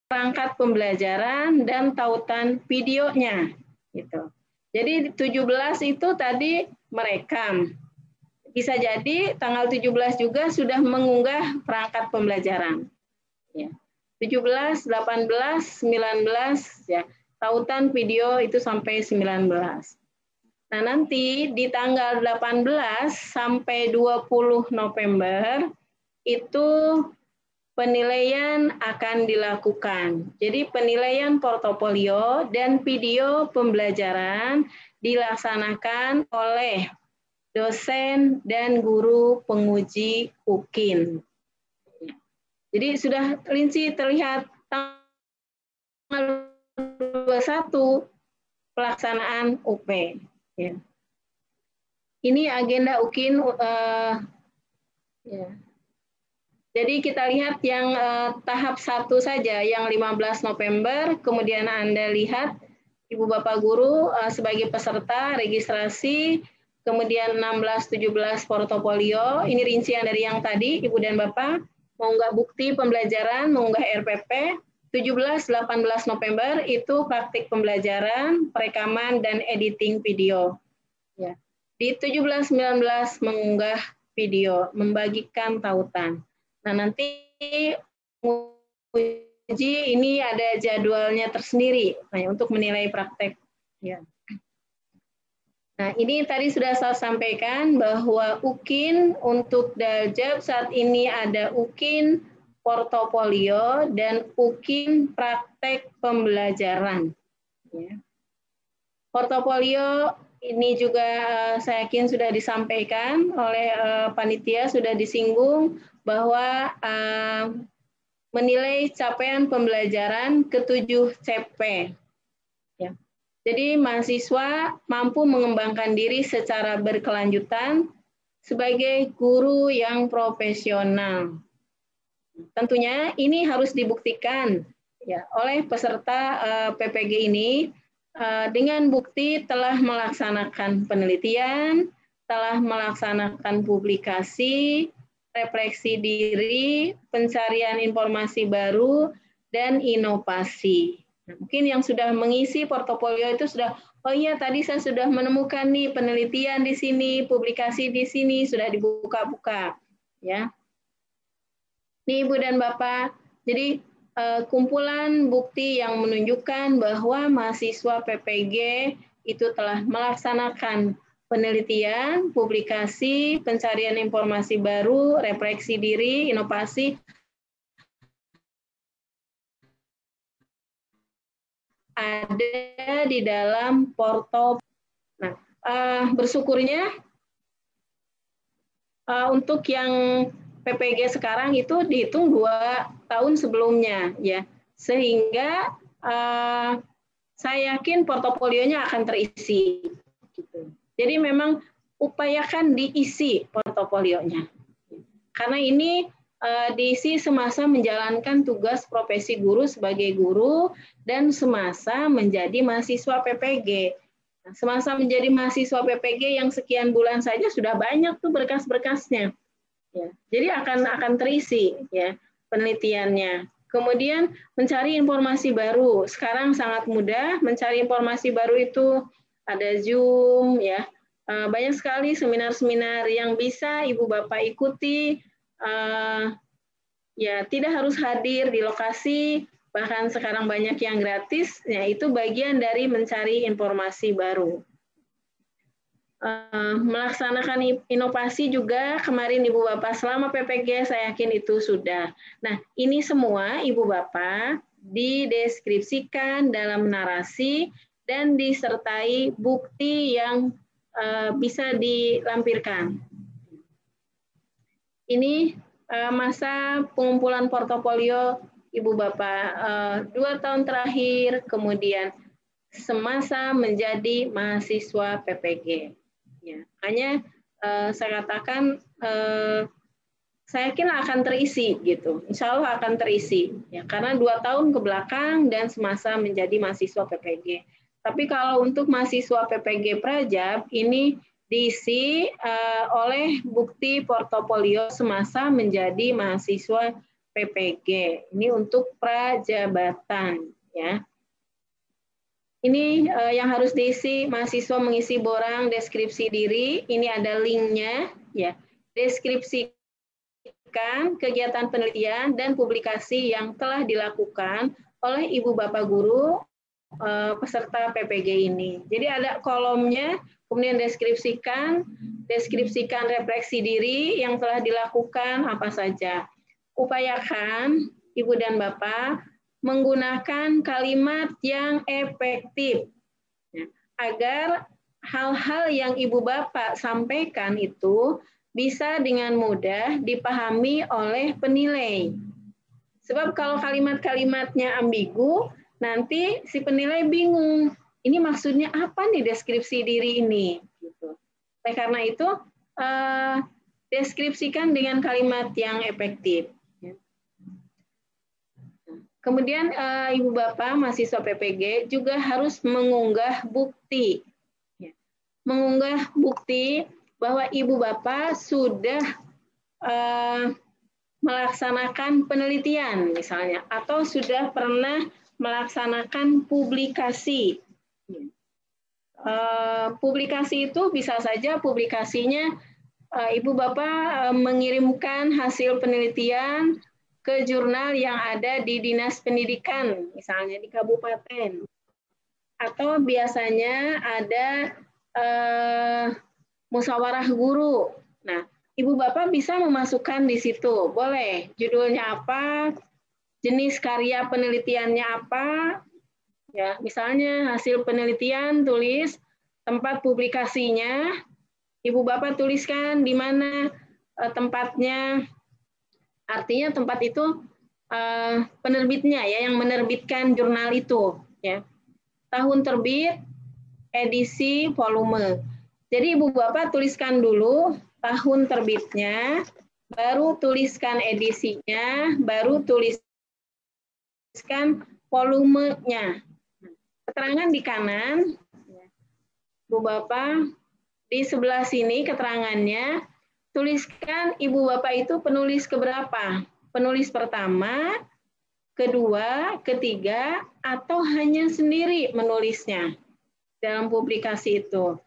perangkat pembelajaran dan tautan videonya. Gitu. Jadi 17 itu tadi merekam. Bisa jadi tanggal 17 juga sudah mengunggah perangkat pembelajaran. Ya. 17, 18, 19, ya, tautan video itu sampai 19. Nah, nanti di tanggal 18 sampai 20 November itu penilaian akan dilakukan. Jadi penilaian portofolio dan video pembelajaran dilaksanakan oleh dosen dan guru penguji UKIN. Jadi sudah rinci terlihat tanggal 21 pelaksanaan UP. Ya. Ini agenda UKIN. Ya. Jadi kita lihat yang tahap 1 saja, yang 15 November, kemudian Anda lihat Ibu Bapak Guru sebagai peserta registrasi, kemudian 16-17 portofolio, ini rincian dari yang tadi, Ibu dan Bapak, mengunggah bukti pembelajaran, mengunggah RPP, 17-18 November itu praktik pembelajaran, perekaman, dan editing video. Ya. Di 17-19 mengunggah video, membagikan tautan. Nah, nanti uji ini ada jadwalnya tersendiri untuk menilai praktek. Ya. Nah, ini tadi sudah saya sampaikan bahwa UKIN untuk Daljab saat ini ada UKIN portofolio dan UKIN praktek pembelajaran. Ya. Portofolio ini juga saya yakin sudah disampaikan oleh panitia, sudah disinggung bahwa menilai capaian pembelajaran ke-7 CP. Ya. Jadi mahasiswa mampu mengembangkan diri secara berkelanjutan sebagai guru yang profesional. Tentunya ini harus dibuktikan ya oleh peserta PPG ini dengan bukti telah melaksanakan penelitian, telah melaksanakan publikasi, refleksi diri, pencarian informasi baru, dan inovasi. Nah, mungkin yang sudah mengisi portofolio itu sudah, oh iya tadi saya sudah menemukan nih penelitian di sini, publikasi di sini, sudah dibuka-buka. Ya. Nih Ibu dan Bapak, jadi kumpulan bukti yang menunjukkan bahwa mahasiswa PPG itu telah melaksanakan penelitian, publikasi, pencarian informasi baru, refleksi diri, inovasi, ada di dalam portofolio. Nah, bersyukurnya untuk yang PPG sekarang itu dihitung 2 tahun sebelumnya, ya, sehingga saya yakin portofolionya akan terisi. Gitu. Jadi memang upayakan diisi portofolionya, karena ini diisi semasa menjalankan tugas profesi guru sebagai guru dan semasa menjadi mahasiswa PPG. Nah, semasa menjadi mahasiswa PPG yang sekian bulan saja sudah banyak tuh berkas-berkasnya. Ya, jadi akan terisi ya penelitiannya. Kemudian mencari informasi baru. Sekarang sangat mudah mencari informasi baru itu ada Zoom ya. Banyak sekali seminar-seminar yang bisa Ibu Bapak ikuti. Ya, tidak harus hadir di lokasi, bahkan sekarang banyak yang gratis. Ya, itu bagian dari mencari informasi baru. Melaksanakan inovasi juga kemarin Ibu Bapak selama PPG saya yakin itu sudah. Nah, ini semua Ibu Bapak dideskripsikan dalam narasi dan disertai bukti yang bisa dilampirkan. Ini masa pengumpulan portofolio Ibu Bapak 2 tahun terakhir, kemudian semasa menjadi mahasiswa PPG. Ya, hanya saya katakan saya yakin akan terisi gitu, insya Allah akan terisi ya karena 2 tahun ke belakang dan semasa menjadi mahasiswa PPG. Tapi kalau untuk mahasiswa PPG Prajab ini diisi oleh bukti portofolio semasa menjadi mahasiswa PPG. Ini untuk prajabatan, ya. Ini yang harus diisi, mahasiswa mengisi borang deskripsi diri. Ini ada linknya, ya. Deskripsikan kegiatan penelitian dan publikasi yang telah dilakukan oleh Ibu Bapak Guru peserta PPG ini. Jadi ada kolomnya, kemudian deskripsikan refleksi diri yang telah dilakukan apa saja. Upayakan Ibu dan Bapak menggunakan kalimat yang efektif, ya, agar hal-hal yang Ibu Bapak sampaikan itu bisa dengan mudah dipahami oleh penilai. Sebab kalau kalimat-kalimatnya ambigu, nanti si penilai bingung. Ini maksudnya apa nih deskripsi diri ini? Gitu. Oleh karena itu, deskripsikan dengan kalimat yang efektif. Kemudian Ibu Bapak mahasiswa PPG juga harus mengunggah bukti. Mengunggah bukti bahwa Ibu Bapak sudah melaksanakan penelitian misalnya, atau sudah pernah melaksanakan publikasi. Publikasi itu bisa saja publikasinya Ibu Bapak mengirimkan hasil penelitian ke jurnal yang ada di Dinas Pendidikan, misalnya di kabupaten. Atau biasanya ada musyawarah guru. Nah, Ibu Bapak bisa memasukkan di situ, boleh. Judulnya apa, jenis karya penelitiannya apa, ya, misalnya hasil penelitian tulis tempat publikasinya, Ibu Bapak tuliskan di mana tempatnya. Artinya tempat itu penerbitnya, ya, yang menerbitkan jurnal itu, ya. Tahun terbit, edisi, volume. Jadi Ibu Bapak tuliskan dulu tahun terbitnya, baru tuliskan edisinya, baru tuliskan volumenya. Keterangan di kanan, Ibu Bapak, di sebelah sini keterangannya, tuliskan Ibu Bapak itu penulis keberapa? Penulis pertama, kedua, ketiga, atau hanya sendiri menulisnya dalam publikasi itu.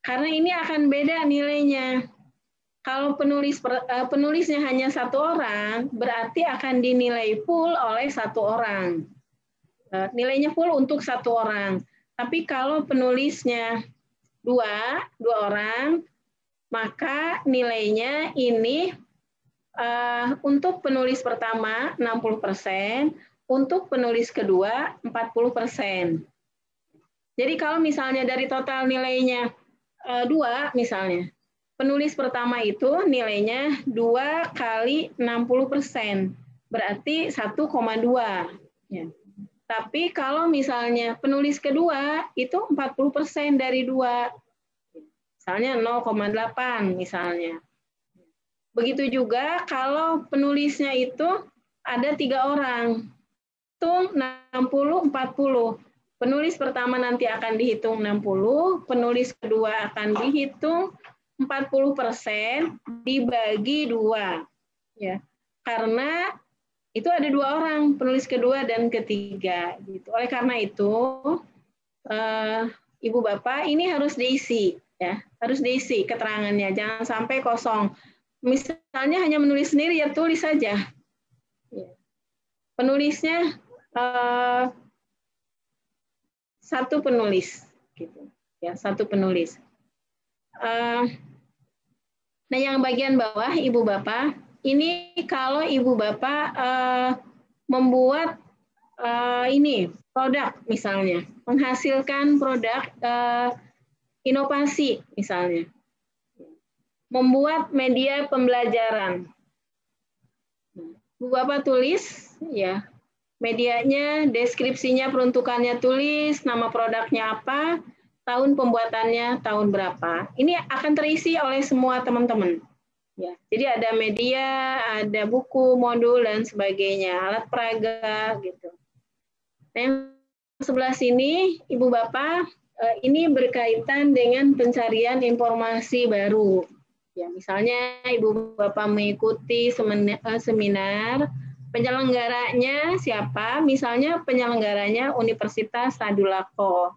Karena ini akan beda nilainya. Kalau penulisnya hanya satu orang, berarti akan dinilai full oleh satu orang. Nilainya full untuk satu orang. Tapi kalau penulisnya dua orang, maka nilainya ini untuk penulis pertama 60%, untuk penulis kedua 40%. Jadi kalau misalnya dari total nilainya 2 misalnya, penulis pertama itu nilainya 2 kali 60%, berarti 1,2. Ya. Tapi kalau misalnya penulis kedua itu 40% dari 2. Misalnya 0,8 misalnya. Begitu juga kalau penulisnya itu ada 3 orang. Hitung 60-40. Penulis pertama nanti akan dihitung 60, penulis kedua akan dihitung 40% dibagi 2. Ya. Karena itu ada 2 orang, penulis kedua dan ketiga. Gitu. Oleh karena itu, Ibu Bapak ini harus diisi. Ya, harus diisi keterangannya, jangan sampai kosong. Misalnya hanya menulis sendiri, ya tulis saja. Penulisnya satu penulis, gitu. Ya, satu penulis. Nah, yang bagian bawah, Ibu Bapak, ini kalau Ibu Bapak membuat ini produk misalnya, menghasilkan produk inovasi misalnya, membuat media pembelajaran. Bu Bapak tulis, ya, medianya, deskripsinya, peruntukannya tulis, nama produknya apa, tahun pembuatannya tahun berapa. Ini akan terisi oleh semua teman-teman. Ya, jadi ada media, ada buku, modul dan sebagainya, alat peraga gitu. Nah, yang sebelah sini, Ibu Bapak, ini berkaitan dengan pencarian informasi baru. Ya, misalnya Ibu Bapak mengikuti seminar Penyelenggaranya siapa? Misalnya penyelenggaranya Universitas Tadulako.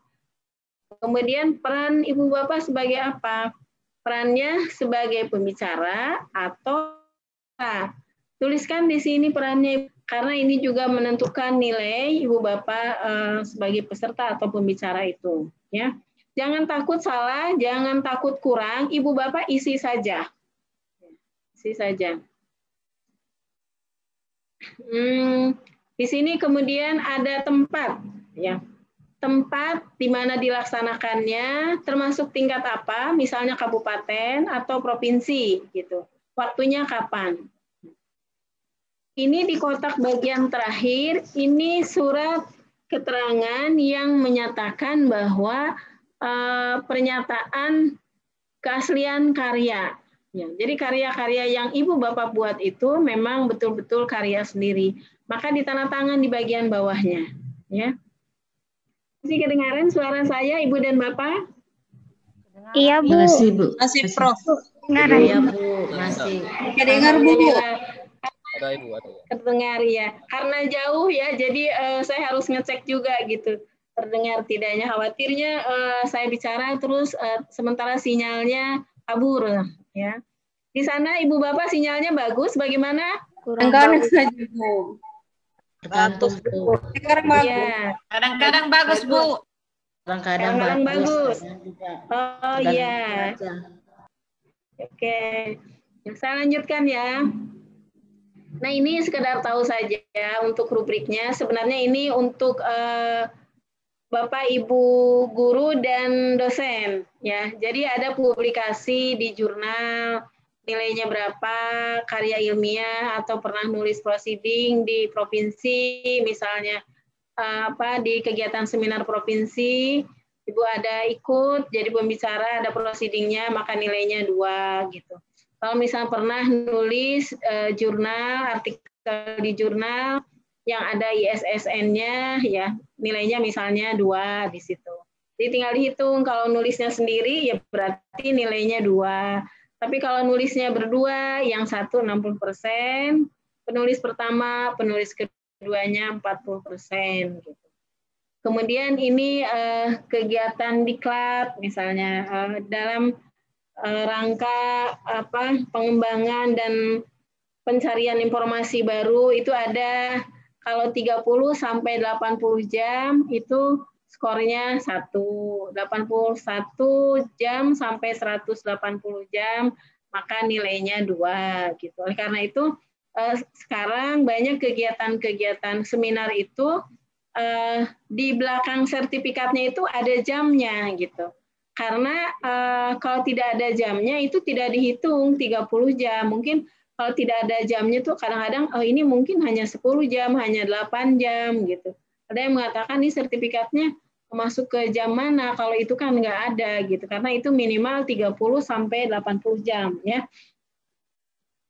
Kemudian peran Ibu Bapak sebagai apa? Perannya sebagai pembicara atau tuliskan di sini perannya, karena ini juga menentukan nilai Ibu Bapak sebagai peserta atau pembicara itu. Ya, jangan takut salah, jangan takut kurang. Ibu Bapak isi saja, isi saja. Di sini kemudian ada tempat, ya. Tempat di mana dilaksanakannya, termasuk tingkat apa, misalnya kabupaten atau provinsi, gitu. Waktunya kapan? Ini di kotak bagian terakhir, ini surat keterangan yang menyatakan bahwa pernyataan keaslian karya. Ya, jadi karya-karya yang Ibu Bapak buat itu memang betul-betul karya sendiri. Maka ditandatangan di bagian bawahnya. Ya. Masih kedengaran suara saya, Ibu dan Bapak? Iya, Bu. Masih, Bu. Masih, Prof. Iya, Bu. Masih. Kedengar, Bu. Ada Ibu, ada. Terdengar ya. Karena jauh ya, jadi saya harus ngecek juga gitu. Terdengar tidaknya, khawatirnya saya bicara terus sementara sinyalnya kabur ya. Di sana Ibu Bapak sinyalnya bagus bagaimana? Kurang bagus saja, Bu. Tergantung, Bu. Sekarang bagus. Iya. Kadang-kadang bagus, Bu. Kadang-kadang bagus. Oh Tergantung iya. aja. Oke. Saya lanjutkan ya. Nah, ini sekedar tahu saja untuk rubriknya. Sebenarnya ini untuk Bapak, Ibu, guru, dan dosen. Ya, jadi ada publikasi di jurnal, nilainya berapa, karya ilmiah, atau pernah nulis proceeding di provinsi, misalnya di kegiatan seminar provinsi, Ibu ada ikut, jadi pembicara, ada proceedingnya, maka nilainya 2, gitu. Kalau misalnya pernah nulis jurnal, artikel di jurnal yang ada ISSN-nya, ya nilainya misalnya 2 di situ. Jadi tinggal dihitung, kalau nulisnya sendiri ya berarti nilainya 2. Tapi kalau nulisnya berdua, yang satu 60%, penulis pertama, penulis keduanya 40%. Gitu. Kemudian ini kegiatan diklat, misalnya dalam rangka pengembangan dan pencarian informasi baru itu ada kalau 30 sampai 80 jam itu skornya 1, 81 jam sampai 180 jam maka nilainya 2 gitu. Oleh karena itu sekarang banyak kegiatan-kegiatan seminar itu di belakang sertifikatnya itu ada jamnya gitu. Karena kalau tidak ada jamnya itu tidak dihitung 30 jam. Mungkin kalau tidak ada jamnya tuh kadang-kadang ini mungkin hanya 10 jam, hanya 8 jam gitu. Ada yang mengatakan ini sertifikatnya masuk ke jam mana, kalau itu kan nggak ada gitu. Karena itu minimal 30 sampai 80 jam ya.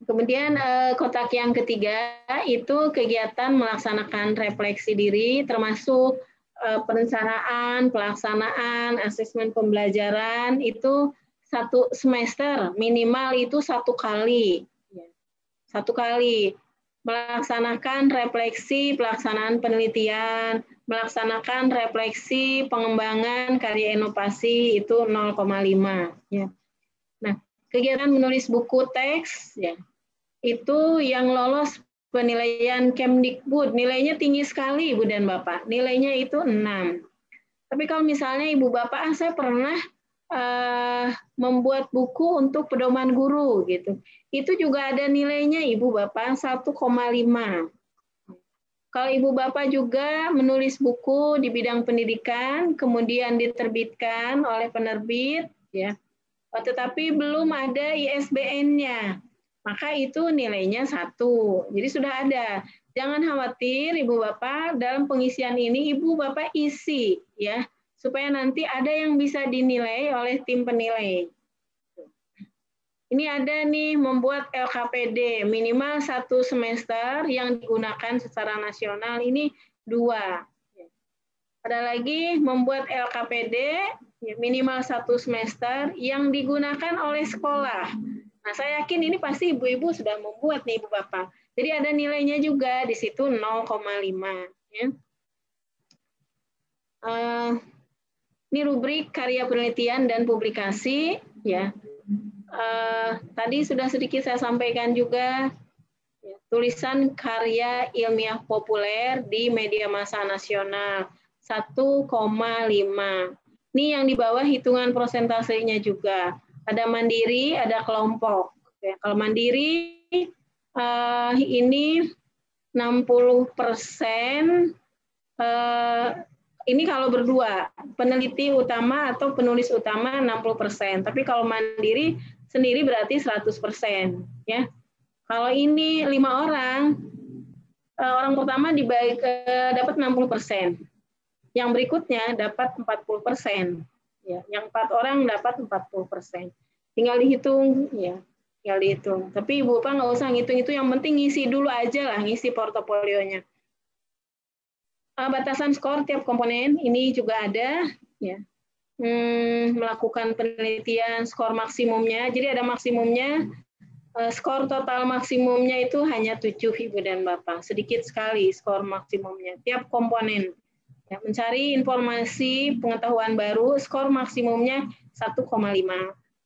Kemudian kotak yang ketiga itu kegiatan melaksanakan refleksi diri termasuk perencanaan, pelaksanaan, asesmen pembelajaran itu 1 semester minimal itu 1 kali. 1 kali melaksanakan refleksi pelaksanaan penelitian, melaksanakan refleksi pengembangan karya inovasi itu 0,5 ya. Nah, kegiatan menulis buku teks ya. Itu yang lolos penilaian Kemdikbud, nilainya tinggi sekali Ibu dan Bapak, nilainya itu 6. Tapi kalau misalnya Ibu Bapak, saya pernah membuat buku untuk pedoman guru gitu. Itu juga ada nilainya Ibu Bapak 1,5. Kalau Ibu Bapak juga menulis buku di bidang pendidikan, kemudian diterbitkan oleh penerbit, ya, tetapi belum ada ISBN-nya, maka itu nilainya 1. Jadi sudah ada. Jangan khawatir Ibu Bapak, dalam pengisian ini Ibu Bapak isi, ya, supaya nanti ada yang bisa dinilai oleh tim penilai. Ini ada nih membuat LKPD minimal 1 semester yang digunakan secara nasional ini 2. Ada lagi membuat LKPD minimal 1 semester yang digunakan oleh sekolah. Nah, saya yakin ini pasti ibu-ibu sudah membuat nih Ibu Bapak. Jadi ada nilainya juga di situ 0,5 ya. Ini rubrik karya penelitian dan publikasi ya. Tadi sudah sedikit saya sampaikan juga ya, tulisan karya ilmiah populer di media massa nasional 1,5. Ini yang di bawah hitungan prosentasenya juga. Ada mandiri, ada kelompok. Ya, kalau mandiri ini 60%. Ini kalau berdua, peneliti utama atau penulis utama 60%. Tapi kalau mandiri sendiri berarti 100%. Ya. Kalau ini 5 orang, orang pertama dapat 60%. Yang berikutnya dapat 40%. Ya, yang 4 orang dapat 40%. Tinggal dihitung, ya, tinggal dihitung. Tapi Ibu Bapak nggak usah ngitung itu, yang penting ngisi dulu aja lah, ngisi portofolionya. Batasan skor tiap komponen ini juga ada, ya. Melakukan penelitian skor maksimumnya. Jadi ada maksimumnya, skor total maksimumnya itu hanya 7 Ibu dan Bapak. Sedikit sekali skor maksimumnya tiap komponen. Ya, mencari informasi pengetahuan baru, skor maksimumnya 1,5.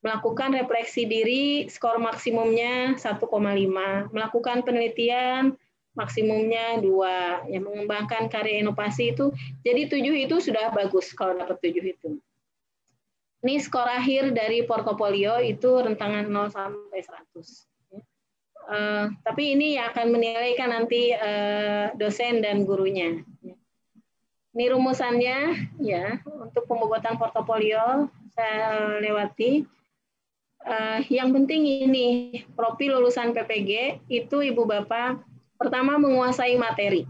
Melakukan refleksi diri, skor maksimumnya 1,5. Melakukan penelitian, maksimumnya 2. Yang mengembangkan karya inovasi itu, jadi 7 itu sudah bagus kalau dapat 7 itu. Ini skor akhir dari portofolio itu rentangan 0 sampai 100. Tapi ini yang akan menilaikan nanti dosen dan gurunya. Ini rumusannya ya untuk pembuatan portofolio saya lewati. Yang penting ini profil lulusan PPG itu Ibu Bapak pertama menguasai materi.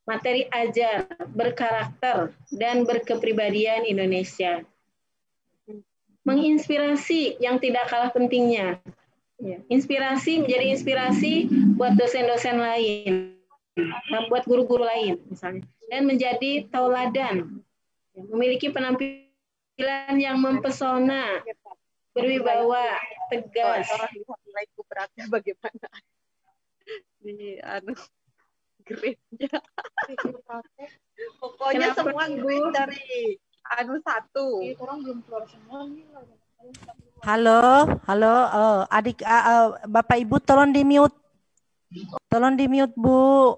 Materi ajar, berkarakter, dan berkepribadian Indonesia. Menginspirasi yang tidak kalah pentingnya. Inspirasi menjadi inspirasi buat dosen-dosen lain, buat guru-guru lain misalnya. Dan menjadi tauladan. Memiliki penampilan yang mempesona, berwibawa, tegas. Nilaiku beratnya bagaimana? Di grade-nya. Pokoknya Kenapa, semua grade dari 1. Orang belum keluar semua nih. Halo, adik, Bapak Ibu tolong di mute. Tolong di mute, Bu.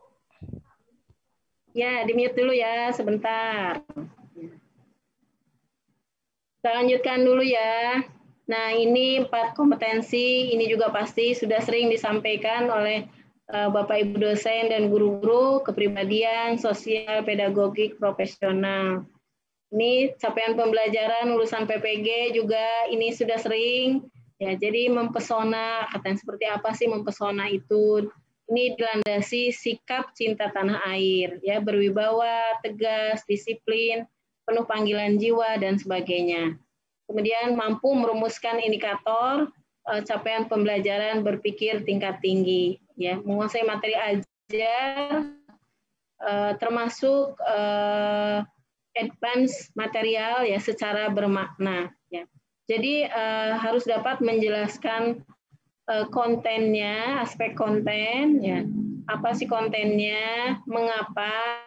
Ya, di mute dulu ya, sebentar. Kita lanjutkan dulu ya. Nah, ini 4 kompetensi, ini juga pasti sudah sering disampaikan oleh Bapak Ibu dosen dan guru-guru, kepribadian, sosial, pedagogik, profesional. Ini capaian pembelajaran lulusan PPG juga ini sudah sering. Ya, jadi mempesona, katanya seperti apa sih mempesona itu? Ini dilandasi sikap cinta tanah air, ya, berwibawa, tegas, disiplin, penuh panggilan jiwa dan sebagainya. Kemudian mampu merumuskan indikator capaian pembelajaran berpikir tingkat tinggi, ya, menguasai materi ajar, termasuk advance material ya secara bermakna. Ya. Jadi harus dapat menjelaskan kontennya, aspek konten, ya, apa sih kontennya, mengapa,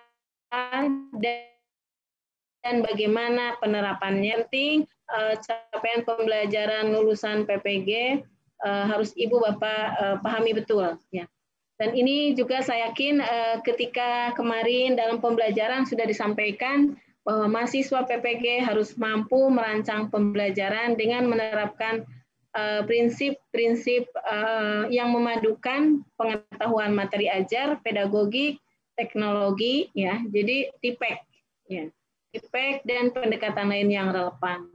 dan bagaimana penerapannya. Penting capaian pembelajaran lulusan PPG harus Ibu Bapak pahami betul, ya. Dan ini juga saya yakin ketika kemarin dalam pembelajaran sudah disampaikan bahwa mahasiswa PPG harus mampu merancang pembelajaran dengan menerapkan prinsip-prinsip yang memadukan pengetahuan materi ajar, pedagogik, teknologi, ya. Jadi TIPEK, ya. TIPEK dan pendekatan lain yang relevan.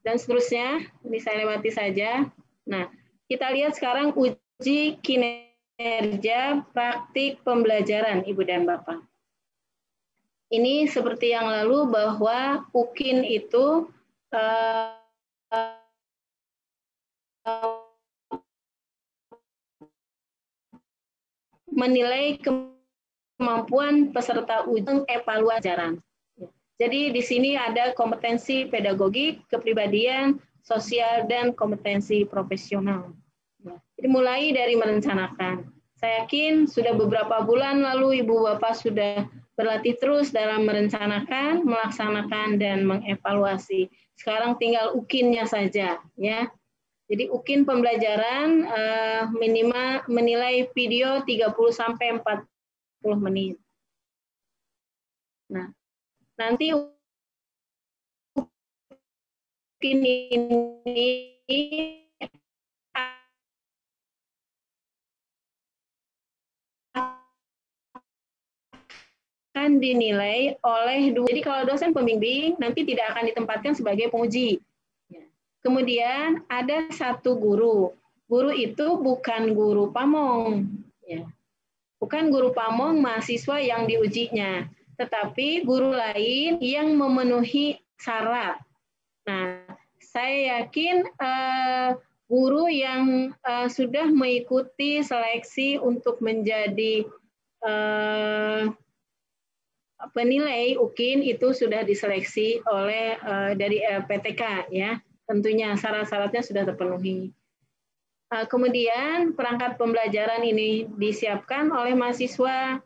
Dan seterusnya, ini saya lewati saja. Nah, kita lihat sekarang uji kinerja praktik pembelajaran, Ibu dan Bapak. Ini seperti yang lalu bahwa UKIN itu menilai kemampuan peserta uji evaluasi ajaran. Jadi di sini ada kompetensi pedagogik, kepribadian, sosial, dan kompetensi profesional. Jadi mulai dari merencanakan. Saya yakin sudah beberapa bulan lalu Ibu Bapak sudah berlatih terus dalam merencanakan, melaksanakan, dan mengevaluasi. Sekarang tinggal ukinnya saja, ya. Jadi ukin pembelajaran minimal menilai video 30 sampai 40 menit. Nah, nanti ukin ini akan dinilai oleh dua. Jadi kalau dosen pembimbing nanti tidak akan ditempatkan sebagai penguji. Kemudian ada satu guru. Guru itu bukan guru pamong, ya. Bukan guru pamong mahasiswa yang diujinya, tetapi guru lain yang memenuhi syarat. Nah, saya yakin guru yang sudah mengikuti seleksi untuk menjadi penilai UKIN itu sudah diseleksi oleh dari PTK, ya. Tentunya syarat-syaratnya sudah terpenuhi. Kemudian perangkat pembelajaran ini disiapkan oleh mahasiswa.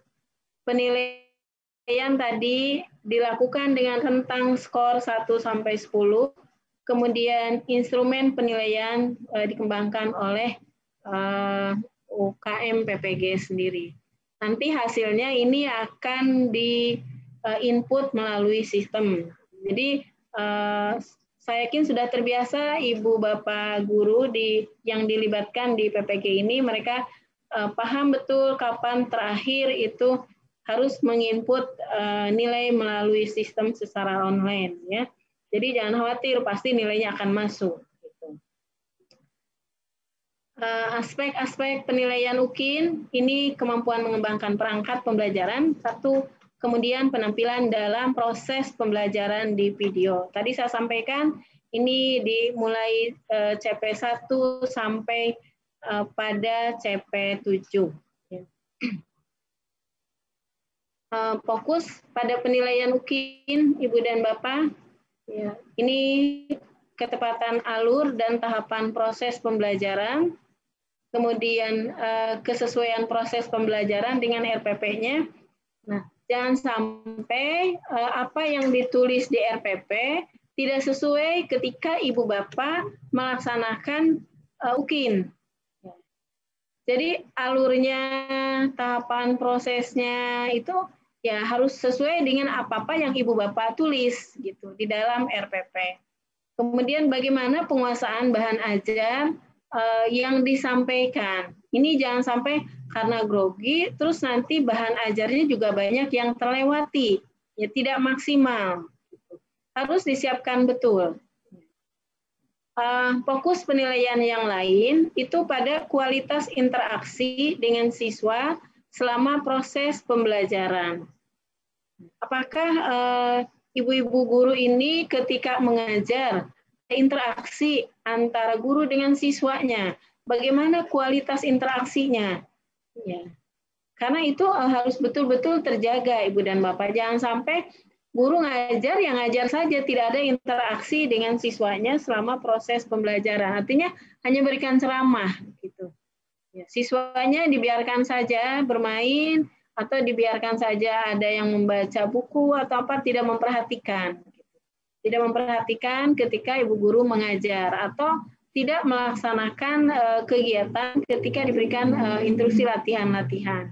Penilaian tadi dilakukan dengan rentang skor 1 sampai 10. Kemudian instrumen penilaian dikembangkan oleh UKM PPG sendiri. Nanti hasilnya ini akan di input melalui sistem. Jadi saya yakin sudah terbiasa Ibu Bapak guru yang dilibatkan di PPG ini, mereka paham betul kapan terakhir itu harus menginput nilai melalui sistem secara online, ya. Jadi jangan khawatir, pasti nilainya akan masuk. Aspek-aspek penilaian UKIN ini kemampuan mengembangkan perangkat pembelajaran, satu, kemudian penampilan dalam proses pembelajaran di video. Tadi saya sampaikan ini dimulai CP1 sampai pada CP7. Fokus pada penilaian UKIN, Ibu dan Bapak. Ya, ini ketepatan alur dan tahapan proses pembelajaran. Kemudian kesesuaian proses pembelajaran dengan RPP-nya. Nah, jangan sampai apa yang ditulis di RPP tidak sesuai ketika Ibu Bapak melaksanakan UKIN. Jadi alurnya, tahapan prosesnya itu ya harus sesuai dengan apa-apa yang Ibu Bapak tulis gitu di dalam RPP. Kemudian bagaimana penguasaan bahan ajar yang disampaikan. Ini jangan sampai karena grogi, terus nanti bahan ajarnya juga banyak yang terlewati, ya tidak maksimal. Harus disiapkan betul. Fokus penilaian yang lain itu pada kualitas interaksi dengan siswa selama proses pembelajaran. Apakah ibu-ibu guru ini ketika mengajar, interaksi antara guru dengan siswanya, bagaimana kualitas interaksinya? Ya. Karena itu harus betul-betul terjaga, Ibu dan Bapak. Jangan sampai guru ngajar, yang ngajar saja, tidak ada interaksi dengan siswanya selama proses pembelajaran. Artinya hanya berikan ceramah, gitu. Ya, siswanya dibiarkan saja bermain, atau dibiarkan saja ada yang membaca buku atau apa, tidak memperhatikan. Tidak memperhatikan ketika ibu guru mengajar atau tidak melaksanakan kegiatan ketika diberikan instruksi latihan-latihan.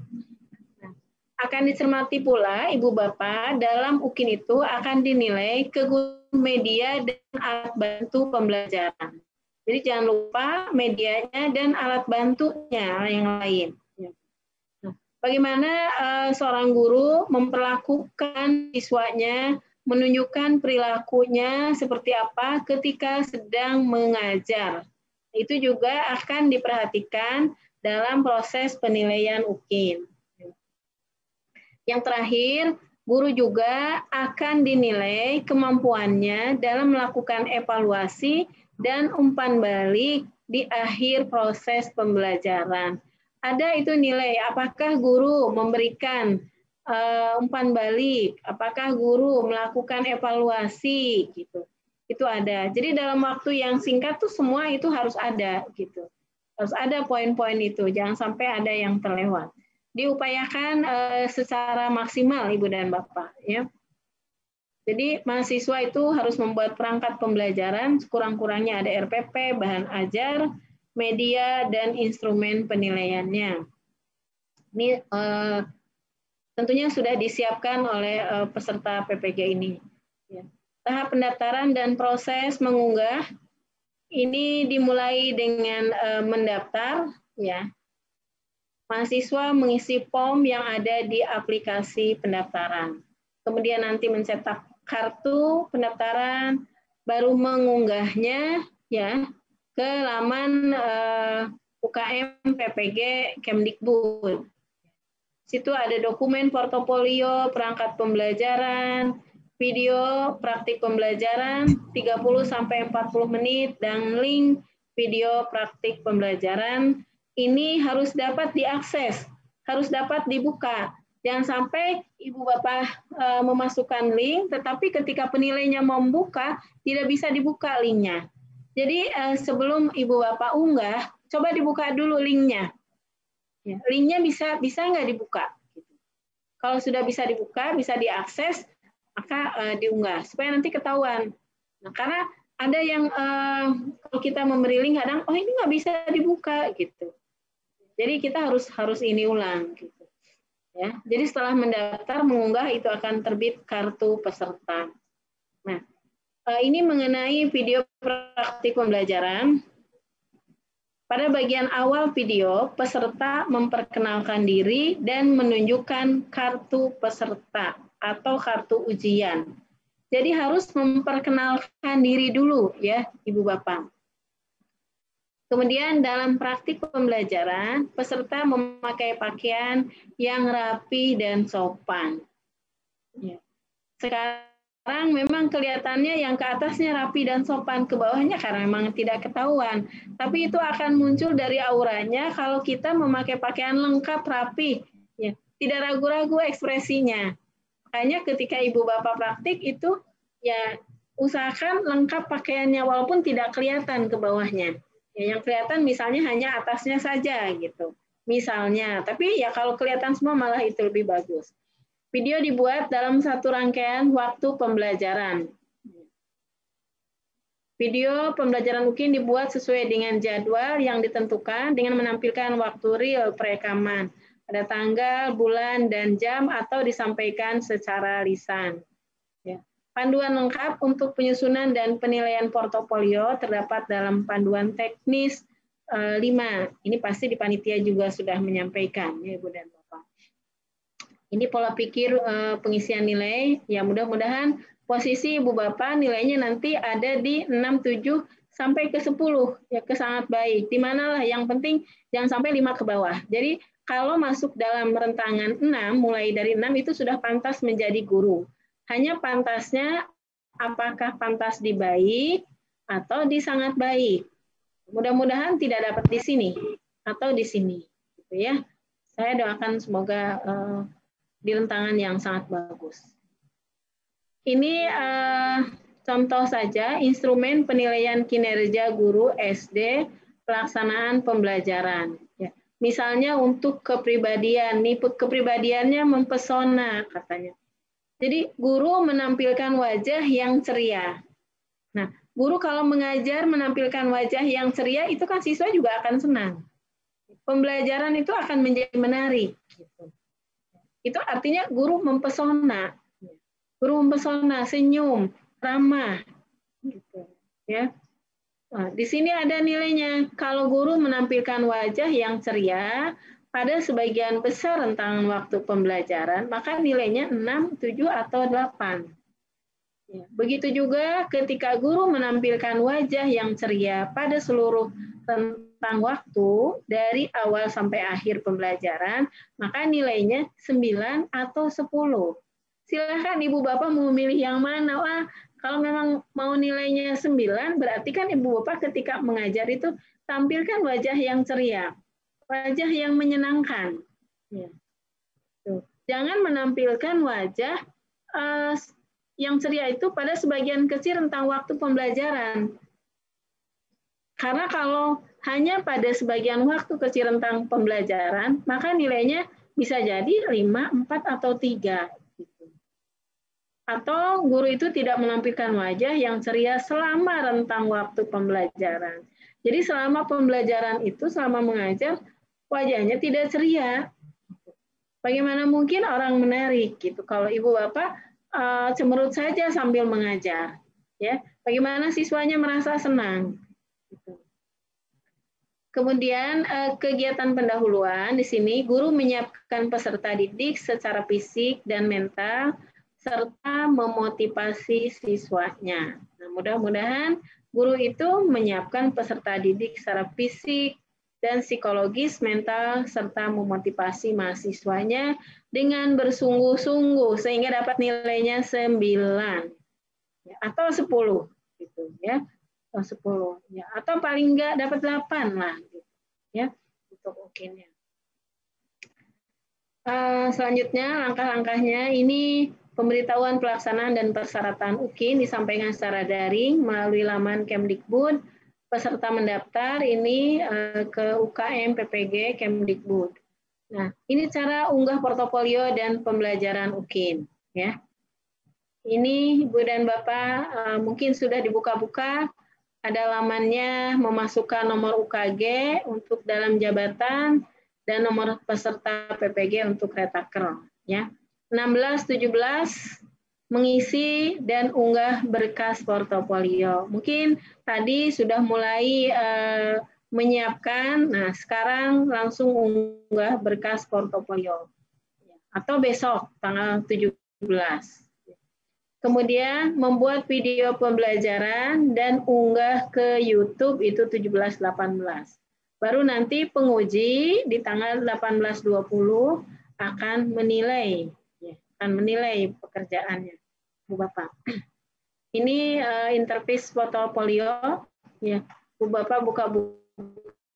Nah, akan dicermati pula Ibu Bapak dalam UKIN itu akan dinilai kegunaan media dan alat bantu pembelajaran. Jadi jangan lupa medianya dan alat bantunya yang lain. Nah, bagaimana seorang guru memperlakukan siswanya, menunjukkan perilakunya seperti apa ketika sedang mengajar. Itu juga akan diperhatikan dalam proses penilaian UKIN. Yang terakhir, guru juga akan dinilai kemampuannya dalam melakukan evaluasi dan umpan balik di akhir proses pembelajaran. Ada itu nilai, apakah guru memberikan umpan balik, apakah guru melakukan evaluasi gitu. Itu ada. Jadi dalam waktu yang singkat tuh semua itu harus ada gitu. Harus ada poin-poin itu, jangan sampai ada yang terlewat. Diupayakan secara maksimal Ibu dan Bapak, ya. Jadi mahasiswa itu harus membuat perangkat pembelajaran, sekurang-kurangnya ada RPP, bahan ajar, media, dan instrumen penilaiannya. Ini tentunya sudah disiapkan oleh peserta PPG ini. Ya. Tahap pendaftaran dan proses mengunggah ini dimulai dengan mendaftar, ya. Mahasiswa mengisi form yang ada di aplikasi pendaftaran. Kemudian nanti mencetak kartu pendaftaran, baru mengunggahnya ya ke laman UKM PPG Kemdikbud. Situ ada dokumen portofolio, perangkat pembelajaran, video praktik pembelajaran 30 sampai 40 menit dan link video praktik pembelajaran ini harus dapat diakses, harus dapat dibuka. Jangan sampai Ibu Bapak memasukkan link, tetapi ketika penilainya membuka, tidak bisa dibuka linknya. Jadi sebelum Ibu Bapak unggah, coba dibuka dulu linknya. Ya, linknya bisa nggak dibuka? Kalau sudah bisa dibuka, bisa diakses, maka diunggah supaya nanti ketahuan. Nah, karena ada yang kalau kita memberi link kadang, oh ini nggak bisa dibuka gitu. Jadi kita harus ini ulang gitu. Ya, jadi setelah mendaftar, mengunggah itu akan terbit kartu peserta. Nah, ini mengenai video praktik pembelajaran. Pada bagian awal video, peserta memperkenalkan diri dan menunjukkan kartu peserta atau kartu ujian. Jadi harus memperkenalkan diri dulu ya, Ibu Bapak. Kemudian dalam praktik pembelajaran, peserta memakai pakaian yang rapi dan sopan. Ya. Sekarang memang kelihatannya yang ke atasnya rapi dan sopan, ke bawahnya karena memang tidak ketahuan. Tapi itu akan muncul dari auranya kalau kita memakai pakaian lengkap, rapi. Ya. Tidak ragu-ragu ekspresinya. Makanya ketika Ibu Bapak praktik itu, ya usahakan lengkap pakaiannya walaupun tidak kelihatan ke bawahnya. Ya, yang kelihatan misalnya hanya atasnya saja gitu. Misalnya, tapi ya kalau kelihatan semua malah itu lebih bagus. Video dibuat dalam satu rangkaian waktu pembelajaran. Video pembelajaran UKIN dibuat sesuai dengan jadwal yang ditentukan dengan menampilkan waktu real perekaman. Ada tanggal, bulan, dan jam atau disampaikan secara lisan. Ya. Panduan lengkap untuk penyusunan dan penilaian portofolio terdapat dalam panduan teknis 5. Ini pasti di panitia juga sudah menyampaikan, ya Ibu dan Bapak. Ini pola pikir pengisian nilai. Ya mudah-mudahan posisi Ibu Bapak nilainya nanti ada di 6, 7 sampai ke 10, ya ke sangat baik. Di mana lah yang penting jangan sampai 5 ke bawah. Jadi kalau masuk dalam rentangan 6, mulai dari 6 itu sudah pantas menjadi guru. Hanya pantasnya apakah pantas di baik atau di sangat baik. Mudah-mudahan tidak dapat di sini atau di sini, gitu ya. Saya doakan semoga di rentangan yang sangat bagus. Ini contoh saja instrumen penilaian kinerja guru SD pelaksanaan pembelajaran. Ya. Misalnya untuk kepribadian, nih kepribadiannya mempesona katanya. Jadi guru menampilkan wajah yang ceria. Nah, guru kalau mengajar menampilkan wajah yang ceria itu kan siswa juga akan senang. Pembelajaran itu akan menjadi menarik. Itu artinya guru mempesona. Guru mempesona, senyum, ramah. Gitu, ya. Nah, di sini ada nilainya. Kalau guru menampilkan wajah yang ceria, pada sebagian besar rentangan waktu pembelajaran, maka nilainya 6, 7, atau 8. Ya, begitu juga ketika guru menampilkan wajah yang ceria pada seluruh rentang waktu, dari awal sampai akhir pembelajaran, maka nilainya 9 atau 10. Silakan Ibu Bapak mau memilih yang mana. Wah, kalau memang mau nilainya 9, berarti kan Ibu Bapak ketika mengajar itu tampilkan wajah yang ceria. Wajah yang menyenangkan. Ya. Jangan menampilkan wajah yang ceria itu pada sebagian kecil rentang waktu pembelajaran. Karena kalau hanya pada sebagian waktu kecil rentang pembelajaran, maka nilainya bisa jadi 5, 4, atau 3. Gitu. Atau guru itu tidak menampilkan wajah yang ceria selama rentang waktu pembelajaran. Jadi selama pembelajaran itu, selama mengajar, wajahnya tidak ceria. Bagaimana mungkin orang menarik gitu kalau ibu bapak cemberut saja sambil mengajar, ya? Bagaimana siswanya merasa senang? Gitu. Kemudian kegiatan pendahuluan di sini guru menyiapkan peserta didik secara fisik dan mental serta memotivasi siswanya. Nah, mudah-mudahan guru itu menyiapkan peserta didik secara fisik dan psikologis, mental, serta memotivasi mahasiswanya dengan bersungguh-sungguh sehingga dapat nilainya 9 atau 10 gitu ya. Atau 10 ya, atau paling enggak dapat 8 lah gitu, ya untuk UKIN-nya. Selanjutnya langkah-langkahnya ini pemberitahuan pelaksanaan dan persyaratan UKIN disampaikan secara daring melalui laman Kemdikbud. Peserta mendaftar ini ke UKM PPG Kemdikbud. Nah, ini cara unggah portofolio dan pembelajaran UKIN, ya. Ini Ibu dan Bapak mungkin sudah dibuka-buka, ada lamannya, memasukkan nomor UKG untuk dalam jabatan dan nomor peserta PPG untuk retaker, ya. 16, 17 mengisi dan unggah berkas portofolio. Mungkin tadi sudah mulai menyiapkan, nah sekarang langsung unggah berkas portofolio. Atau besok, tanggal 17. Kemudian membuat video pembelajaran dan unggah ke YouTube itu 17-18. Baru nanti penguji di tanggal 18-20 akan menilai, pekerjaannya. Bu Bapak. Ini interface portofolio, ya. Bu Bapak buka,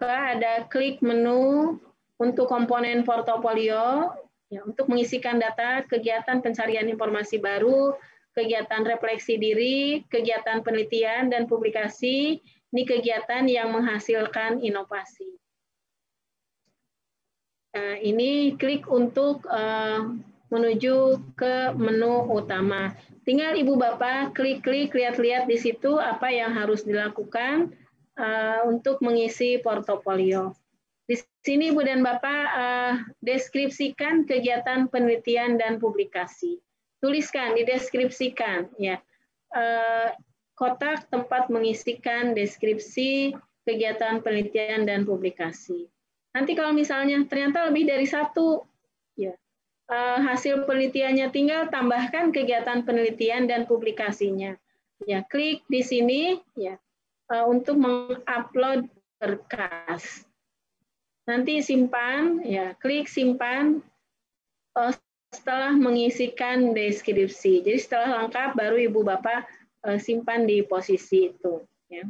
ada klik menu untuk komponen portofolio, ya, untuk mengisikan data, kegiatan pencarian informasi baru, kegiatan refleksi diri, kegiatan penelitian dan publikasi, ini kegiatan yang menghasilkan inovasi. Ini klik untuk menuju ke menu utama. Tinggal Ibu Bapak klik-klik, lihat-lihat di situ apa yang harus dilakukan untuk mengisi portofolio. Di sini Ibu dan Bapak deskripsikan kegiatan penelitian dan publikasi. Tuliskan, dideskripsikan, ya. Kotak tempat mengisikan deskripsi kegiatan penelitian dan publikasi. Nanti kalau misalnya ternyata lebih dari 1, ya. Hasil penelitiannya tinggal tambahkan kegiatan penelitian dan publikasinya. Ya, klik di sini ya untuk mengupload berkas. Nanti simpan, ya, klik simpan setelah mengisikan deskripsi. Jadi setelah lengkap baru Ibu Bapak simpan di posisi itu. Ya.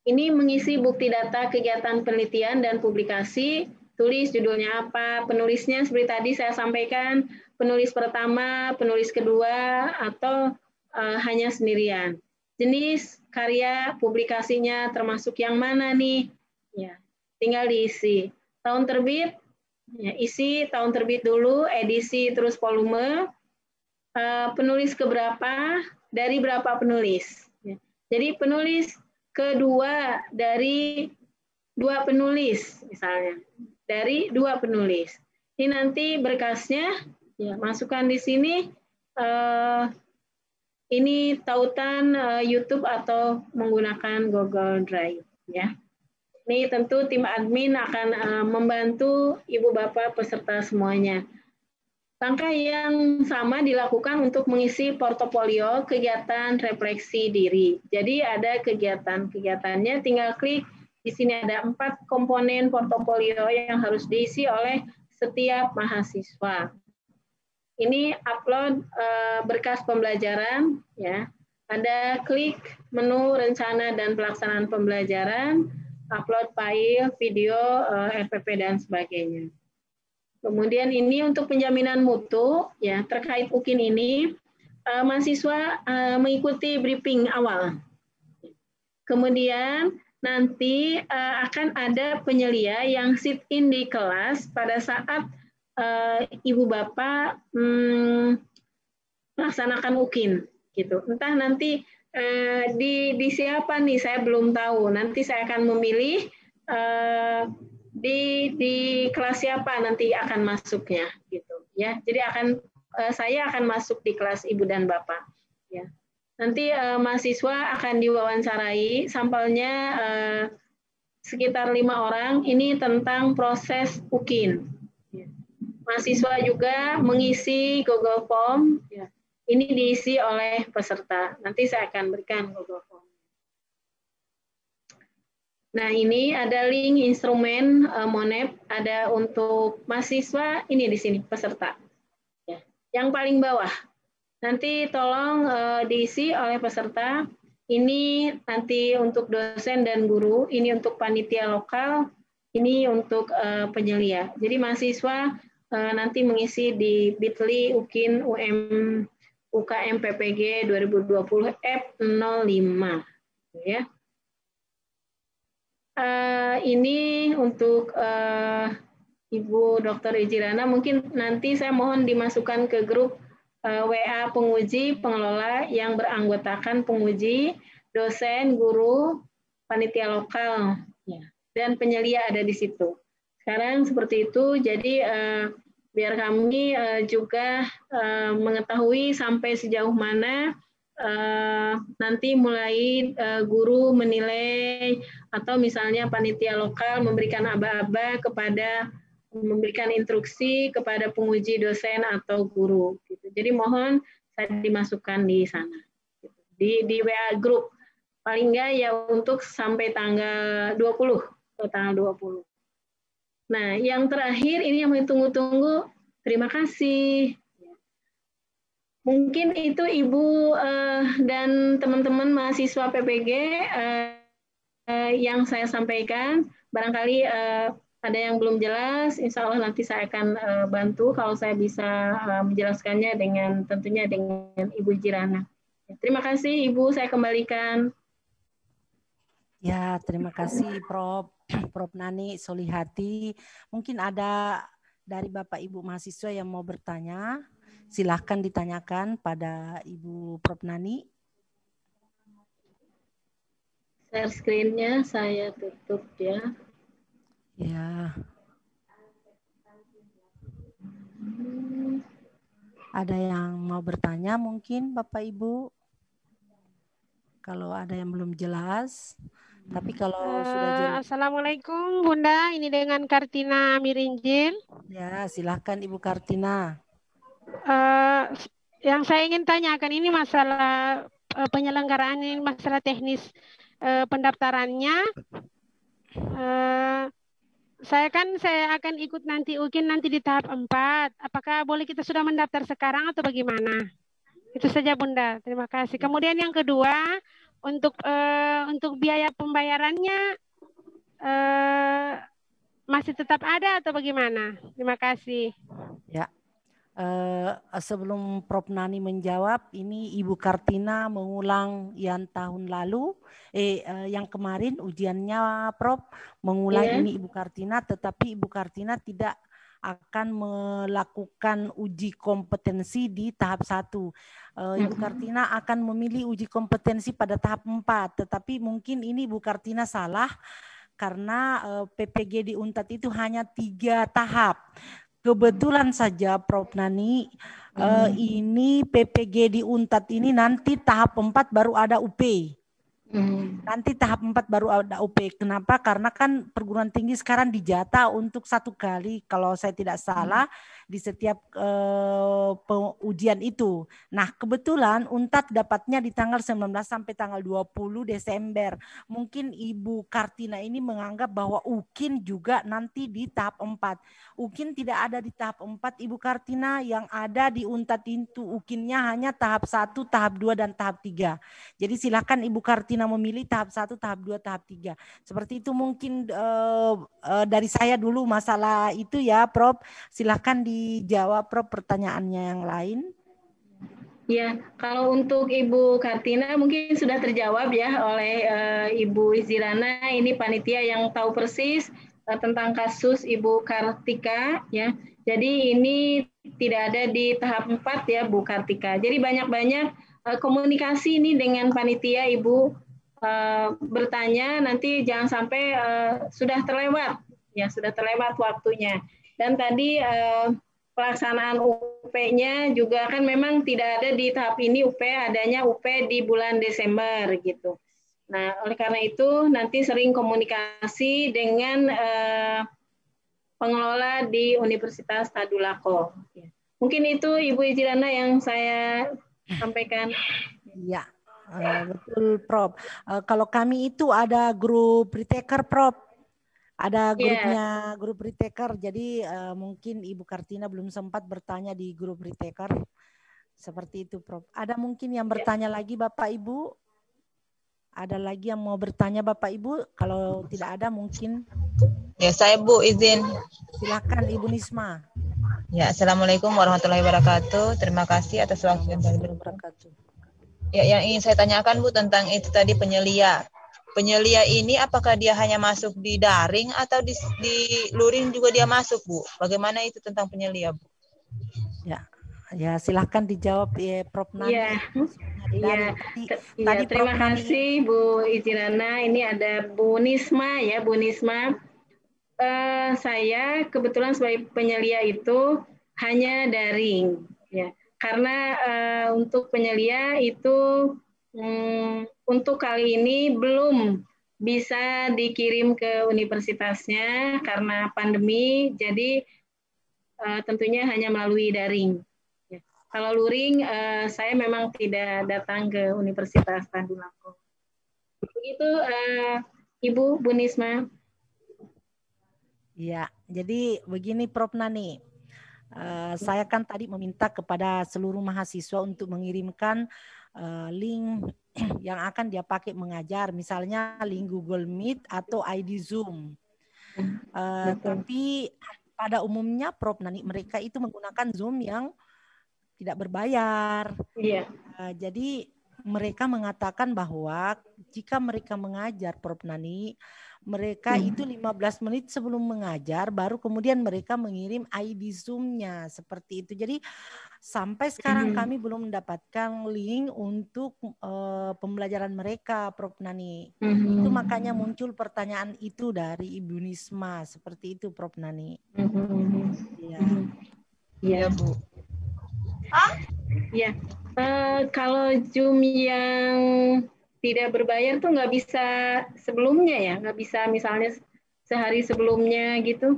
Ini mengisi bukti data kegiatan penelitian dan publikasi. Tulis judulnya apa, penulisnya seperti tadi saya sampaikan, penulis pertama, penulis kedua, atau hanya sendirian. Jenis karya publikasinya termasuk yang mana nih? Ya, tinggal diisi. Tahun terbit, ya, isi tahun terbit dulu, edisi terus volume, penulis keberapa, dari berapa penulis. Ya. Jadi penulis kedua dari 2 penulis misalnya. Dari 2 penulis. Ini nanti berkasnya, ya, masukkan di sini. Ini tautan YouTube atau menggunakan Google Drive, ya. Ini tentu tim admin akan membantu Ibu Bapak peserta semuanya. Langkah yang sama dilakukan untuk mengisi portofolio kegiatan refleksi diri. Jadi ada kegiatannya, tinggal klik. Di sini ada 4 komponen portofolio yang harus diisi oleh setiap mahasiswa. Ini upload berkas pembelajaran, ya. Ada klik menu rencana dan pelaksanaan pembelajaran, upload file, video, RPP dan sebagainya. Kemudian ini untuk penjaminan mutu, ya, terkait UKIN ini, mahasiswa mengikuti briefing awal. Kemudian nanti akan ada penyelia yang sit in di kelas pada saat ibu bapak melaksanakan UKIN gitu. Entah nanti di siapa nih, saya belum tahu. Nanti saya akan memilih di kelas siapa nanti akan masuknya gitu ya. Jadi saya akan masuk di kelas ibu dan bapak ya. Nanti mahasiswa akan diwawancarai, sampelnya sekitar 5 orang. Ini tentang proses UKIN. Mahasiswa juga mengisi Google Form. Ini diisi oleh peserta. Nanti saya akan berikan Google Form. Nah, ini ada link instrumen Monep. Ada untuk mahasiswa, ini di sini peserta. Yang paling bawah. Nanti tolong diisi oleh peserta. Ini nanti untuk dosen dan guru. Ini untuk panitia lokal. Ini untuk penyelia. Jadi mahasiswa nanti mengisi di bit.ly UKIN UKM PPG 2020 F05 ya. Ini untuk Ibu Dr. Ijirana, mungkin nanti saya mohon dimasukkan ke grup WA penguji pengelola yang beranggotakan penguji, dosen, guru, panitia lokal dan penyelia ada di situ. Sekarang seperti itu, jadi biar kami juga mengetahui sampai sejauh mana nanti mulai guru menilai atau misalnya panitia lokal memberikan aba-aba memberikan instruksi kepada penguji dosen atau guru. Gitu. Jadi mohon saya dimasukkan di sana di WA group paling enggak ya untuk sampai tanggal 20 atau tanggal 20. Nah, yang terakhir ini yang ditunggu-tunggu, terima kasih. Mungkin itu Ibu dan teman-teman mahasiswa PPG yang saya sampaikan. Barangkali ada yang belum jelas, insya Allah nanti saya akan bantu kalau saya bisa menjelaskannya tentunya dengan Ibu Jirana. Terima kasih Ibu, saya kembalikan. Ya, terima kasih Prof. Nani Solihati. Mungkin ada dari Bapak Ibu mahasiswa yang mau bertanya. Silahkan ditanyakan pada Ibu Prof. Nani. Share screen-nya saya tutup ya. Ya. Ada yang mau bertanya mungkin Bapak Ibu? Kalau ada yang belum jelas. Tapi kalau sudah jelas. Assalamualaikum Bunda, ini dengan Kartina Mirinjil. Ya, silahkan Ibu Kartina. Yang saya ingin tanyakan ini masalah penyelenggaraan ini, masalah teknis pendaftarannya. Saya akan ikut nanti UKIN nanti di tahap 4. Apakah boleh kita sudah mendaftar sekarang atau bagaimana? Itu saja Bunda, terima kasih. Kemudian yang kedua, untuk biaya pembayarannya masih tetap ada atau bagaimana? Terima kasih. Ya. Sebelum Prof. Nani menjawab, ini Ibu Kartina mengulang yang tahun lalu, yang kemarin ujiannya Prof. Mengulang ini Ibu Kartina, tetapi Ibu Kartina tidak akan melakukan uji kompetensi di tahap 1. Ibu Kartina akan memilih uji kompetensi pada tahap 4, tetapi mungkin ini Ibu Kartina salah karena PPG di UNTAD itu hanya 3 tahap. Kebetulan saja Prof. Nani, ini PPG di UNTAD ini nanti tahap 4 baru ada UP. Nanti tahap 4 baru ada UP. Kenapa? Karena kan perguruan tinggi sekarang dijatah untuk 1 kali, kalau saya tidak salah, di setiap ujian itu. Nah, kebetulan UNTAD dapatnya di tanggal 19 sampai tanggal 20 Desember. Mungkin Ibu Kartina ini menganggap bahwa UKIN juga nanti di tahap 4. UKIN tidak ada di tahap 4, Ibu Kartina. Yang ada di UNTAD itu UKIN-nya hanya tahap 1, tahap 2, dan tahap 3. Jadi silakan Ibu Kartina memilih tahap 1, tahap 2, tahap 3. Seperti itu mungkin dari saya dulu masalah itu ya Prof. Silakan dijawab Prof pertanyaannya yang lain. Ya, kalau untuk Ibu Kartina mungkin sudah terjawab ya oleh Ibu Izirana, ini panitia yang tahu persis tentang kasus Ibu Kartika ya. Jadi ini tidak ada di tahap 4 ya Bu Kartika. Jadi banyak-banyak komunikasi ini dengan panitia Ibu bertanya, nanti jangan sampai sudah terlewat ya, sudah terlewat waktunya. Dan tadi pelaksanaan UP-nya juga kan memang tidak ada di tahap ini UP, adanya UP di bulan Desember gitu. Nah, oleh karena itu nanti sering komunikasi dengan pengelola di Universitas Tadulako. Mungkin itu Ibu Izirana yang saya sampaikan. Ya, betul Prof. Kalau kami itu ada grup retaker Prof. Ada grupnya, grup retaker. Jadi mungkin Ibu Kartina belum sempat bertanya di grup retaker. Seperti itu Prof. Ada mungkin yang bertanya lagi Bapak Ibu? Ada lagi yang mau bertanya Bapak Ibu? Kalau tidak ada mungkin. Ya, saya Bu izin. Silakan Ibu Nisma. Ya, Assalamualaikum warahmatullahi wabarakatuh. Terima kasih atas waktu yang wabarakatuh. Ya, yang ingin saya tanyakan Bu tentang itu tadi penyelia. Penyelia ini apakah dia hanya masuk di daring atau di luring juga dia masuk Bu? Bagaimana itu tentang penyelia Bu? Ya silahkan dijawab ya Prof Nani. Tadi terima kasih Bu Izirana. Ini ada Bu Nisma ya, Bu Nisma. Saya kebetulan sebagai penyelia itu hanya daring ya. Karena untuk penyelia itu untuk kali ini belum bisa dikirim ke universitasnya karena pandemi, jadi tentunya hanya melalui daring. Kalau luring, saya memang tidak datang ke Universitas Tadulako. Begitu, Ibu Bu Nisma. Ya, jadi begini Prof Nani. Saya kan tadi meminta kepada seluruh mahasiswa untuk mengirimkan link yang akan dia pakai mengajar, misalnya link Google Meet atau ID Zoom. Tapi pada umumnya Prof Nani, mereka itu menggunakan Zoom yang tidak berbayar. Jadi mereka mengatakan bahwa jika mereka mengajar Prof Nani, mereka itu 15 menit sebelum mengajar baru kemudian mereka mengirim ID Zoom-nya seperti itu. Jadi sampai sekarang kami belum mendapatkan link untuk pembelajaran mereka Prof Nani. Itu makanya muncul pertanyaan itu dari Ibu Nisma seperti itu Prof Nani. Ya Bu. Ya, kalau Zoom yang tidak berbayar tuh nggak bisa sebelumnya ya, nggak bisa misalnya sehari sebelumnya gitu.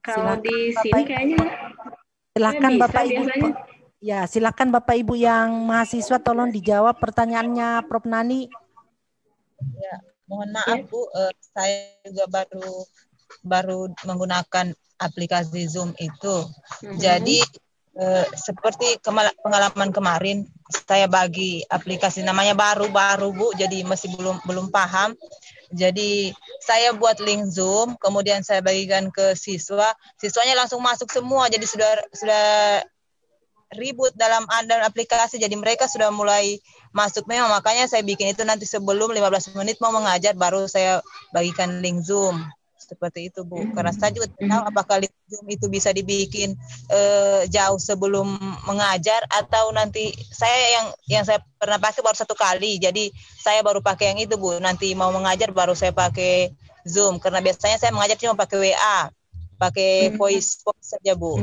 Kalau di sini kayaknya silakan bisa, Bapak Ibu. Biasanya. Ya, silakan Bapak Ibu yang mahasiswa tolong dijawab pertanyaannya Prof Nani. Ya, mohon maaf Bu, saya juga baru menggunakan aplikasi Zoom itu. Jadi seperti pengalaman kemarin, saya bagi aplikasi namanya baru Bu, jadi masih belum paham. Jadi saya buat link Zoom, kemudian saya bagikan ke siswanya langsung masuk semua. Jadi sudah ribut dalam aplikasi, jadi mereka sudah mulai masuk. Memang makanya saya bikin itu nanti sebelum 15 menit mau mengajar, baru saya bagikan link Zoom. Seperti itu Bu, karena saya juga tidak tahu apakah link Zoom itu bisa dibikin jauh sebelum mengajar atau nanti saya yang saya pernah pakai baru 1 kali, jadi saya baru pakai yang itu Bu, nanti mau mengajar baru saya pakai Zoom, karena biasanya saya mengajar cuma pakai WA, pakai voice saja Bu.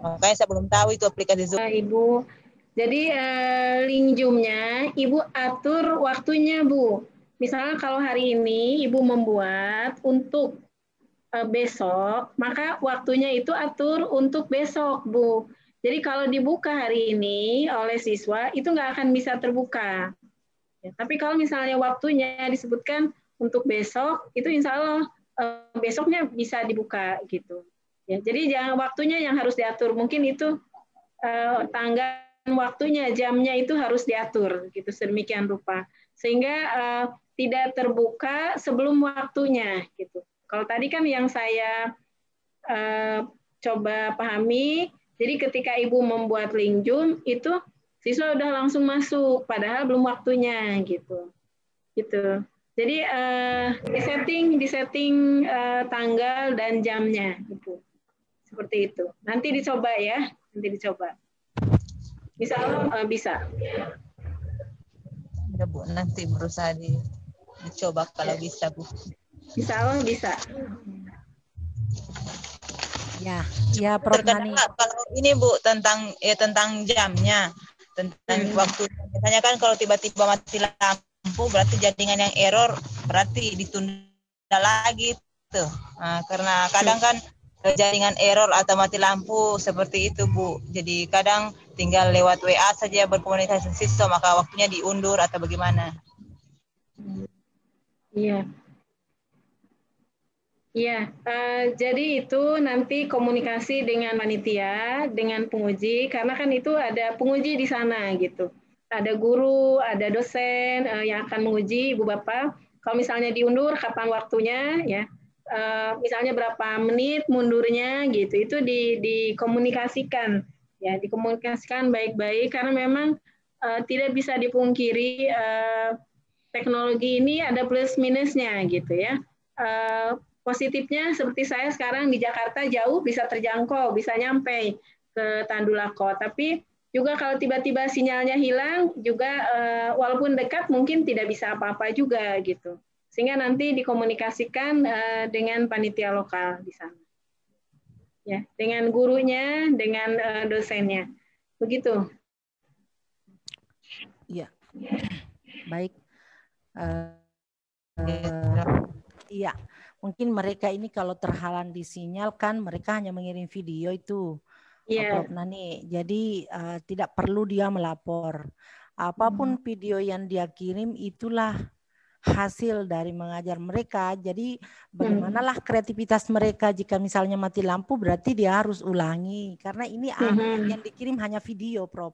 Makanya saya belum tahu itu aplikasi Zoom. Ibu, jadi link Zoom-nya Ibu atur waktunya Bu. Misalnya kalau hari ini Ibu membuat untuk besok, maka waktunya itu atur untuk besok, Bu. Jadi kalau dibuka hari ini oleh siswa, itu nggak akan bisa terbuka. Ya, tapi kalau misalnya waktunya disebutkan untuk besok, itu insya Allah besoknya bisa dibuka gitu. Ya, jadi jangan waktunya yang harus diatur. Mungkin itu tanggal waktunya, jamnya itu harus diatur gitu sedemikian rupa. Sehingga tidak terbuka sebelum waktunya gitu. Kalau tadi kan yang saya coba pahami, Jadi ketika Ibu membuat link Zoom itu siswa udah langsung masuk, padahal belum waktunya gitu. Gitu. Jadi di setting tanggal dan jamnya gitu. Seperti itu. Nanti dicoba ya, nanti dicoba. Insya Allah bisa. Ya Bu, nanti berusaha dicoba kalau bisa Bu. Insya Allah bisa. Ya Prof Nani. Kalau ini Bu tentang jamnya, tentang waktu. Misalnya kan kalau tiba-tiba mati lampu berarti jaringan yang error, berarti ditunda lagi tuh. Nah, karena kadang kan jaringan error atau mati lampu seperti itu Bu. Jadi kadang tinggal lewat WA saja berkomunikasi siswa, maka waktunya diundur atau bagaimana? Iya. Iya, jadi itu nanti komunikasi dengan panitia, dengan penguji, karena kan itu ada penguji di sana gitu. Ada guru, ada dosen yang akan menguji Ibu Bapak. Kalau misalnya diundur, kapan waktunya, ya, misalnya berapa menit mundurnya gitu, itu dikomunikasikan, ya, dikomunikasikan baik-baik, karena memang tidak bisa dipungkiri teknologi ini ada plus minusnya gitu ya. Positifnya seperti saya sekarang di Jakarta jauh bisa terjangkau, bisa nyampe ke Tandulako. Tapi juga kalau tiba-tiba sinyalnya hilang, juga walaupun dekat mungkin tidak bisa apa-apa juga gitu. Sehingga nanti dikomunikasikan dengan panitia lokal di sana. Ya, dengan gurunya, dengan dosennya. Begitu. Iya. Baik. Iya. Mungkin mereka ini kalau terhalang di sinyal kan mereka hanya mengirim video itu, Prof Nani. Jadi tidak perlu dia melapor. Apapun video yang dia kirim itulah hasil dari mengajar mereka. Jadi bagaimanalah kreativitas mereka jika misalnya mati lampu berarti dia harus ulangi. Karena ini yang dikirim hanya video, Prof.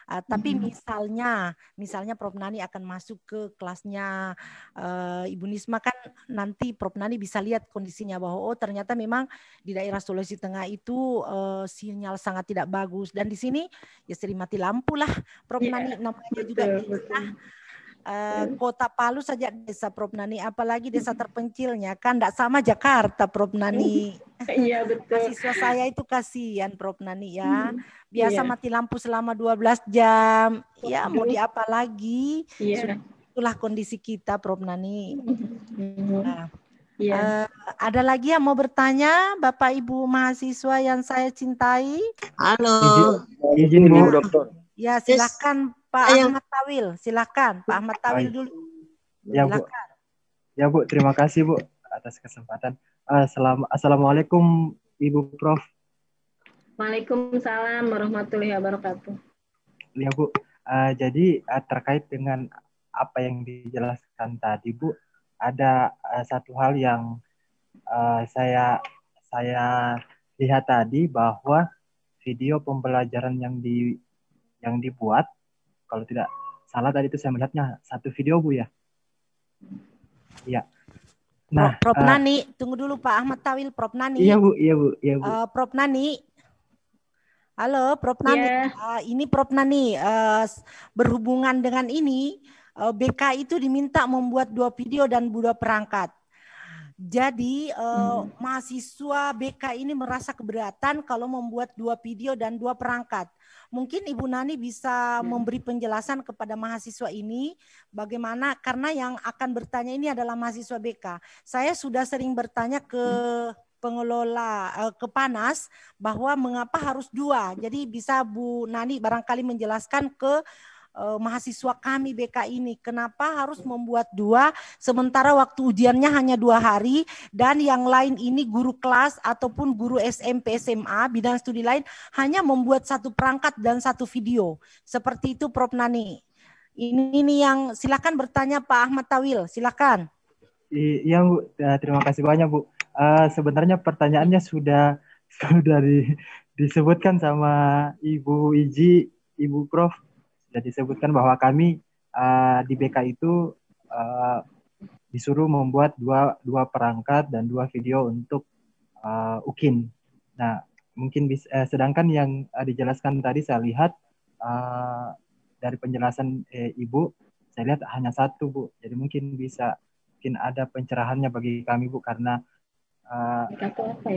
Tapi misalnya Prof Nani akan masuk ke kelasnya Ibu Nisma, kan nanti Prof Nani bisa lihat kondisinya bahwa oh ternyata memang di daerah Sulawesi Tengah itu sinyal sangat tidak bagus, dan di sini ya sering mati lampu lah Prof Nani, namanya juga desa. Kota Palu saja desa Prof Nani, apalagi desa terpencilnya kan tidak sama Jakarta Prof Nani. Iya betul. Siswa saya itu kasihan Prof Nani ya. Biasa mati lampu selama 12 jam. Ya mau diapa lagi? Itulah kondisi kita Prof Nani. Nah, ada lagi yang mau bertanya Bapak Ibu mahasiswa yang saya cintai? Halo. Izin Bu Dokter. Ya silakan Pak Ahmad Tawil, silakan Pak Ahmad Tawil dulu. Ya Bu. Ya Bu, terima kasih Bu atas kesempatan. Assalamualaikum Ibu Prof. Waalaikumsalam warahmatullahi wabarakatuh. Ya Bu, jadi terkait dengan apa yang dijelaskan tadi Bu, ada satu hal yang saya lihat tadi, bahwa video pembelajaran yang dibuat, kalau tidak salah tadi itu saya melihatnya satu video Bu ya. Iya. Nah, Prof Nani, tunggu dulu Pak Ahmad Tawil, Prof Nani. Iya Bu. Prof Nani. Halo Prof Nani. Ini Prof Nani berhubungan dengan ini, BK itu diminta membuat 2 video dan 2 perangkat. Jadi mahasiswa BK ini merasa keberatan kalau membuat 2 video dan 2 perangkat. Mungkin Ibu Nani bisa memberi penjelasan kepada mahasiswa ini bagaimana, karena yang akan bertanya ini adalah mahasiswa BK. Saya sudah sering bertanya ke pengelola, ke Panas, bahwa mengapa harus 2. Jadi bisa Bu Nani barangkali menjelaskan ke mahasiswa kami BK ini, kenapa harus membuat 2 sementara waktu ujiannya hanya 2 hari, dan yang lain ini guru kelas ataupun guru SMP SMA bidang studi lain hanya membuat 1 perangkat dan 1 video. Seperti itu Prof Nani. Ini yang silakan bertanya Pak Ahmad Tawil, silakan. Iya Bu, terima kasih banyak Bu. Sebenarnya pertanyaannya sudah disebutkan sama Ibu Iji, Ibu Prof. Sudah disebutkan bahwa kami di BK itu disuruh membuat 2 perangkat dan 2 video untuk UKIN. Nah, mungkin bisa, sedangkan yang dijelaskan tadi saya lihat dari penjelasan Ibu, saya lihat hanya satu Bu. Jadi mungkin ada pencerahannya bagi kami Bu, karena apa ya?